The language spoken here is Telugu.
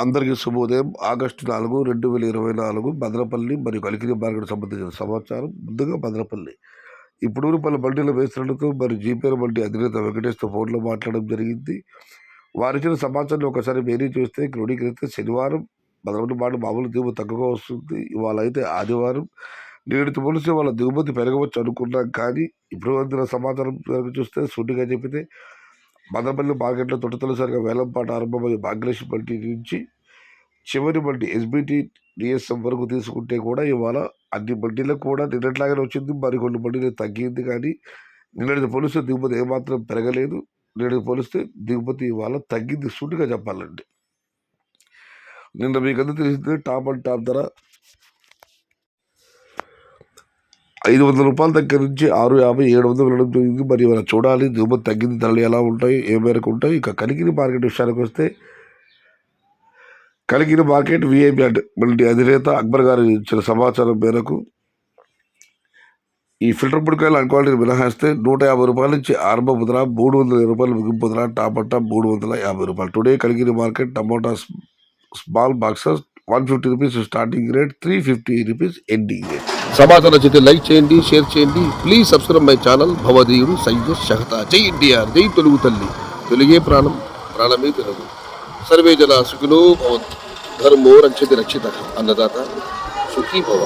అందరికీ శుభోదయం. ఆగస్టు 4, 2024 భద్రపల్లి మరియు కలికిరి మార్కెట్ సంబంధించిన సమాచారం. ముందుగా భద్రపల్లి ఇప్పుడు పలు బండిల వేస్తున్నట్టు మరి జీపీఎల్ బండి అధినేత వెంకటేష్తో ఫోన్లో మాట్లాడడం జరిగింది. వారిచ్చిన సమాచారం ఒకసారి వేరీ చూస్తే క్రోడీకరిస్తే శనివారం భద్రపల్లి మాట మామూలు దిగుమతి తక్కువగా వస్తుంది. ఇవాళ అయితే ఆదివారం నేటితో పోలిస్తే వాళ్ళ దిగుమతి పెరగవచ్చు అనుకున్నాం, కానీ ఇప్పుడు అందిన సమాచారం చూస్తే సూటిగా చెప్పితే భద్రపల్లి మార్కెట్లో తొలిసారిగా వేలంపాట ఆరంభమయ్యే భాగ్యలక్ష్మి బండి నుంచి చివరి బండి ఎస్బిటి డిఎస్ఎం వరకు తీసుకుంటే కూడా ఇవాళ అన్ని బండిలకు కూడా నిన్నట్లాగానే వచ్చింది. మరికొన్ని బండిలు తగ్గింది, కానీ నిన్నటితో పోలిస్తే దిగుమతి ఏమాత్రం పెరగలేదు. నిన్నటితో పోలిస్తే దిగుమతి ఇవాళ తగ్గింది సూటిగా చెప్పాలండి. నిన్న మీకు అందరూ తెలిసింది టాప్ అండ్ టాప్ ధర 500 రూపాయల దగ్గర నుంచి 650, 700 వెళ్ళడం జరిగింది. మరి ఇవాళ చూడాలి దిగుమతి తగ్గింది, ధరలు ఎలా ఉంటాయి, ఏ మేరకు ఉంటాయి. ఇక కలికిరి మార్కెట్ విషయానికి వస్తే కలికిరి మార్కెట్ విఐపి బండి అధినేత అక్బర్ గారు ఇచ్చిన సమాచారం మేరకు ఈ ఫిల్టర్ బుడికాయలు అన్క్వాలిటీని మినహాయిస్తే 150 రూపాయల నుంచి ఆరంభ ధర, 320 రూపాయలు ముగింపు ధర, టాప్ అండ్ టాప్ 350 రూపాయలు. Today Kalikiri market tomato small boxes 150 rupees starting rate, 350 rupees ending rate. సమాచారం నచ్చితే లైక్ చేయండి, షేర్ చేయండి. Please subscribe my channel. భవదీయుడు సయ్యద్ షహతా. జై ఎన్టీఆర్, జై తెలుగు తల్లి. తెలుగే ప్రాణం, ప్రాణమే తెలుగు. సర్వే జన సుఖినో భవంతు. ధర్మో రక్షతి రక్షిత. అన్నదాత సుఖీ భవ.